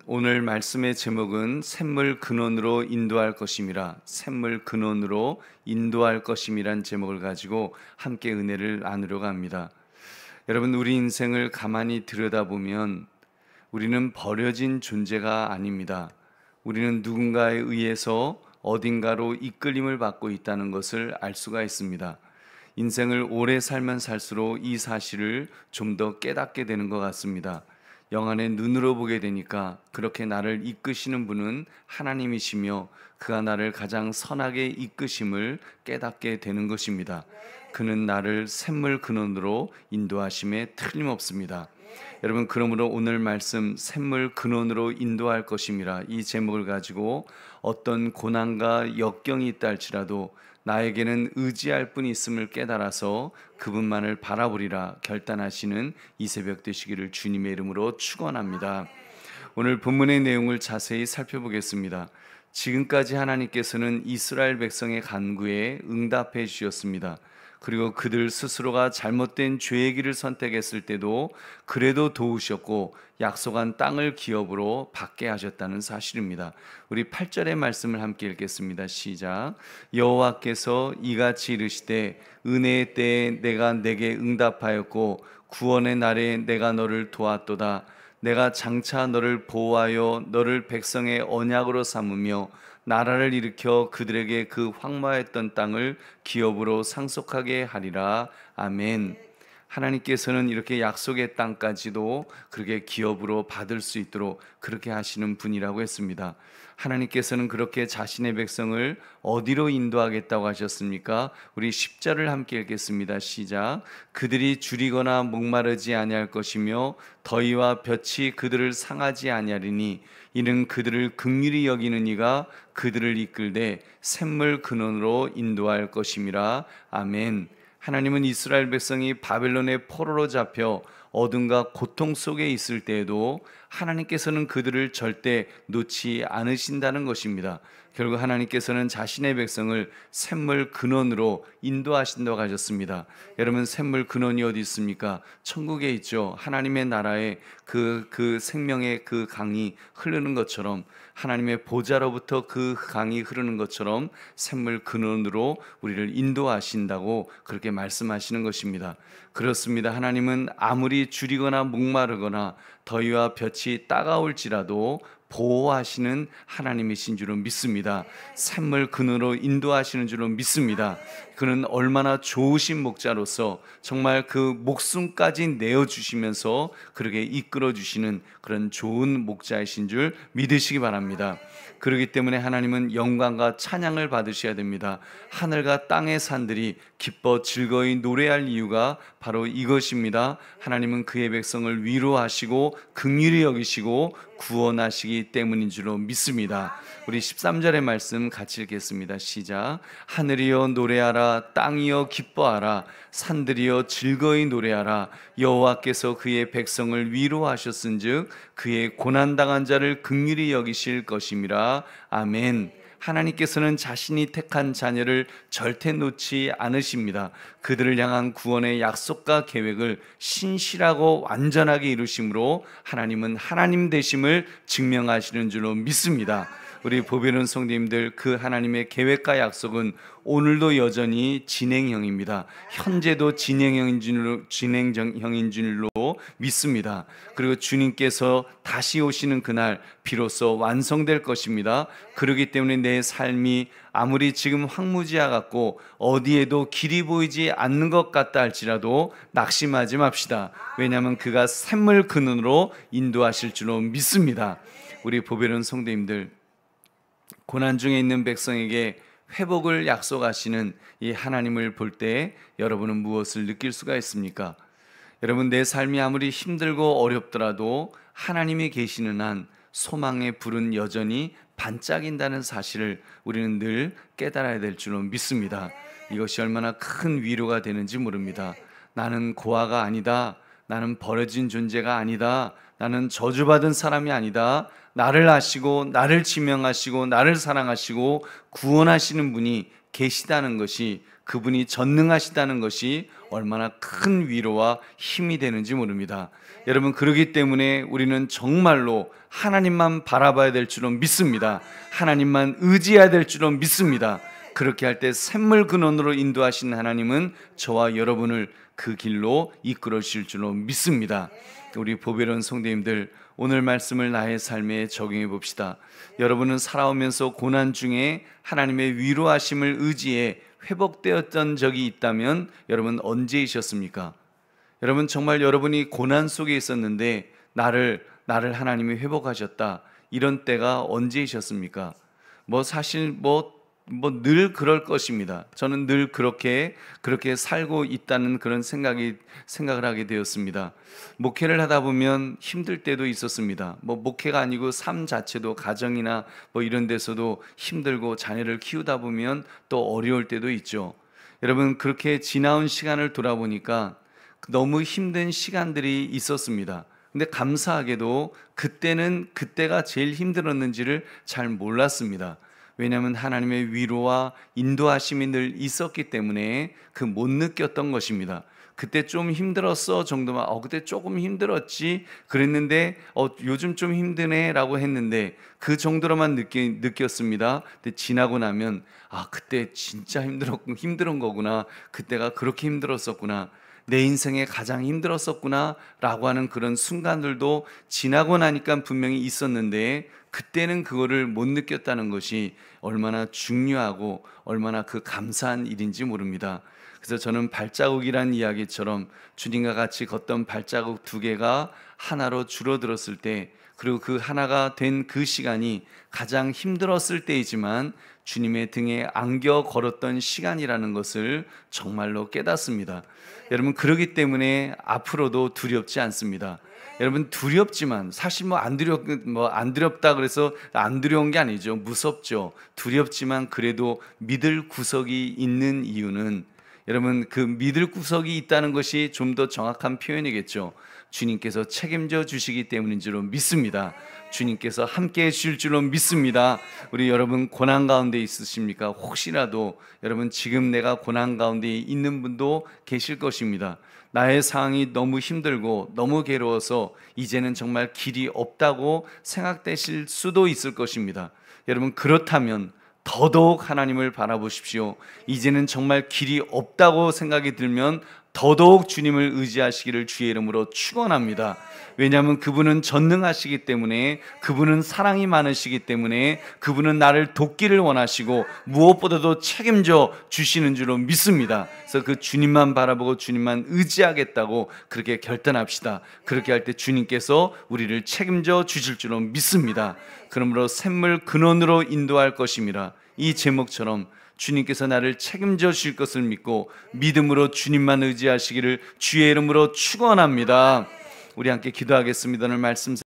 오늘 말씀의 제목은 샘물 근원으로 인도할 것임이라, 샘물 근원으로 인도할 것임이란 제목을 가지고 함께 은혜를 나누려고 합니다. 여러분, 우리 인생을 가만히 들여다보면 우리는 버려진 존재가 아닙니다. 우리는 누군가에 의해서 어딘가로 이끌림을 받고 있다는 것을 알 수가 있습니다. 인생을 오래 살면 살수록 이 사실을 좀 더 깨닫게 되는 것 같습니다. 영안의 눈으로 보게 되니까 그렇게 나를 이끄시는 분은 하나님이시며 그가 나를 가장 선하게 이끄심을 깨닫게 되는 것입니다. 그는 나를 샘물 근원으로 인도하심에 틀림없습니다. 여러분, 그러므로 오늘 말씀 샘물 근원으로 인도할 것임이라, 이 제목을 가지고 어떤 고난과 역경이 있다 할지라도 나에게는 의지할 분이 있음을 깨달아서 그분만을 바라보리라 결단하시는 이 새벽 되시기를 주님의 이름으로 축원합니다. 오늘 본문의 내용을 자세히 살펴보겠습니다. 지금까지 하나님께서는 이스라엘 백성의 간구에 응답해 주셨습니다. 그리고 그들 스스로가 잘못된 죄의 길을 선택했을 때도 그래도 도우셨고 약속한 땅을 기업으로 받게 하셨다는 사실입니다. 우리 8절의 말씀을 함께 읽겠습니다. 시작. 여호와께서 이같이 이르시되 은혜의 때에 내가 내게 응답하였고 구원의 날에 내가 너를 도왔도다. 내가 장차 너를 보호하여 너를 백성의 언약으로 삼으며 나라를 일으켜 그들에게 그 황무했던 땅을 기업으로 상속하게 하리라. 아멘. 하나님께서는 이렇게 약속의 땅까지도 그렇게 기업으로 받을 수 있도록 그렇게 하시는 분이라고 했습니다. 하나님께서는 그렇게 자신의 백성을 어디로 인도하겠다고 하셨습니까? 우리 10절을 함께 읽겠습니다. 시작. 그들이 줄이거나 목마르지 아니할 것이며 더위와 볕이 그들을 상하지 아니하리니 이는 그들을 긍휼히 여기는 이가 그들을 이끌되 샘물 근원으로 인도할 것임이라. 아멘. 하나님은 이스라엘 백성이 바벨론의 포로로 잡혀 어둠과 고통 속에 있을 때에도 하나님께서는 그들을 절대 놓지 않으신다는 것입니다. 결국 하나님께서는 자신의 백성을 샘물 근원으로 인도하신다고 하셨습니다. 여러분, 샘물 근원이 어디 있습니까? 천국에 있죠. 하나님의 나라에 그 생명의 그 강이 흐르는 것처럼, 하나님의 보좌로부터 그 강이 흐르는 것처럼 샘물 근원으로 우리를 인도하신다고 그렇게 말씀하시는 것입니다. 그렇습니다. 하나님은 아무리 줄이거나 목마르거나 더위와 볕이 따가울지라도 보호하시는 하나님이신 줄로 믿습니다. 샘물 근원으로 인도하시는 줄로 믿습니다. 그는 얼마나 좋으신 목자로서 정말 그 목숨까지 내어주시면서 그렇게 이끌어주시는 그런 좋은 목자이신 줄 믿으시기 바랍니다. 그렇기 때문에 하나님은 영광과 찬양을 받으셔야 됩니다. 하늘과 땅의 산들이 기뻐 즐거이 노래할 이유가 바로 이것입니다. 하나님은 그의 백성을 위로하시고 긍휼히 여기시고 구원하시기 때문인 줄로 믿습니다. 우리 13절의 말씀 같이 읽겠습니다. 시작. 하늘이여 노래하라, 땅이여 기뻐하라, 산들이여 즐거이 노래하라. 여호와께서 그의 백성을 위로하셨은즉 그의 고난당한 자를 긍휼히 여기실 것임이라. 아멘. 하나님께서는 자신이 택한 자녀를 절대 놓지 않으십니다. 그들을 향한 구원의 약속과 계획을 신실하고 완전하게 이루심으로 하나님은 하나님 되심을 증명하시는 줄로 믿습니다. 우리 보배로운 성도님들, 그 하나님의 계획과 약속은 오늘도 여전히 진행형입니다. 현재도 진행형인 줄로 믿습니다. 그리고 주님께서 다시 오시는 그날 비로소 완성될 것입니다. 그렇기 때문에 내 삶이 아무리 지금 황무지와 같고 어디에도 길이 보이지 않는 것 같다 할지라도 낙심하지 맙시다. 왜냐하면 그가 샘물 근원으로 인도하실 줄로 믿습니다. 우리 보배로운 성도님들, 고난 중에 있는 백성에게 회복을 약속하시는 이 하나님을 볼 때 여러분은 무엇을 느낄 수가 있습니까? 여러분, 내 삶이 아무리 힘들고 어렵더라도 하나님이 계시는 한 소망의 불은 여전히 반짝인다는 사실을 우리는 늘 깨달아야 될 줄로 믿습니다. 이것이 얼마나 큰 위로가 되는지 모릅니다. 나는 고아가 아니다. 나는 버려진 존재가 아니다. 나는 저주받은 사람이 아니다. 나를 아시고 나를 지명하시고 나를 사랑하시고 구원하시는 분이 계시다는 것이 그분이 전능하시다는 것이 얼마나 큰 위로와 힘이 되는지 모릅니다. 여러분, 그러기 때문에 우리는 정말로 하나님만 바라봐야 될 줄은 믿습니다. 하나님만 의지해야 될 줄은 믿습니다. 그렇게 할 때 샘물 근원으로 인도하신 하나님은 저와 여러분을 그 길로 이끌어 주실 줄로 믿습니다. 우리 보배로운 성도님들, 오늘 말씀을 나의 삶에 적용해 봅시다. 여러분은 살아오면서 고난 중에 하나님의 위로하심을 의지해 회복되었던 적이 있다면 여러분 언제이셨습니까? 여러분, 정말 여러분이 고난 속에 있었는데 나를 하나님이 회복하셨다, 이런 때가 언제이셨습니까? 사실 늘 그럴 것입니다. 저는 늘 그렇게 살고 있다는 그런 생각을 하게 되었습니다. 목회를 하다 보면 힘들 때도 있었습니다. 목회가 아니고 삶 자체도, 가정이나 이런 데서도 힘들고, 자녀를 키우다 보면 또 어려울 때도 있죠. 여러분, 그렇게 지나온 시간을 돌아보니까 너무 힘든 시간들이 있었습니다. 근데 감사하게도 그때가 제일 힘들었는지를 잘 몰랐습니다. 왜냐하면 하나님의 위로와 인도하심이 늘 있었기 때문에 못 느꼈던 것입니다. 그때 좀 힘들었어 정도만, 그때 조금 힘들었지 그랬는데 요즘 좀 힘드네 라고 했는데 그 정도로만 느꼈습니다. 근데 지나고 나면 그때 진짜 힘든 거구나, 그때가 그렇게 힘들었었구나, 내 인생에 가장 힘들었었구나 라고 하는 그런 순간들도 지나고 나니까 분명히 있었는데, 그때는 그거를 못 느꼈다는 것이 얼마나 중요하고 얼마나 감사한 일인지 모릅니다. 그래서 저는 발자국이란 이야기처럼 주님과 같이 걷던 발자국 2개가 하나로 줄어들었을 때, 그리고 그 하나가 된 그 시간이 가장 힘들었을 때이지만 주님의 등에 안겨 걸었던 시간이라는 것을 정말로 깨닫습니다. 여러분, 그러기 때문에 앞으로도 두렵지 않습니다. 여러분, 두렵지만 사실 안 두렵다 그래서 안 두려운 게 아니죠. 무섭죠. 두렵지만 그래도 믿을 구석이 있는 이유는, 여러분, 그 믿을 구석이 있다는 것이 좀 더 정확한 표현이겠죠. 주님께서 책임져 주시기 때문인 줄로 믿습니다. 주님께서 함께 해 주실 줄로 믿습니다. 우리 여러분, 고난 가운데 있으십니까? 혹시라도 여러분, 지금 내가 고난 가운데 있는 분도 계실 것입니다. 나의 상황이 너무 힘들고 너무 괴로워서 이제는 정말 길이 없다고 생각되실 수도 있을 것입니다. 여러분, 그렇다면 더더욱 하나님을 바라보십시오. 이제는 정말 길이 없다고 생각이 들면 더더욱 주님을 의지하시기를 주의 이름으로 축원합니다. 왜냐하면 그분은 전능하시기 때문에, 그분은 사랑이 많으시기 때문에, 그분은 나를 돕기를 원하시고 무엇보다도 책임져 주시는 줄로 믿습니다. 그래서 그 주님만 바라보고 주님만 의지하겠다고 그렇게 결단합시다. 그렇게 할 때 주님께서 우리를 책임져 주실 줄로 믿습니다. 그러므로 샘물 근원으로 인도할 것임이라, 이 제목처럼 주님께서 나를 책임져 주실 것을 믿고 믿음으로 주님만 의지하시기를 주의 이름으로 축원합니다. 우리 함께 기도하겠습니다. 오늘 말씀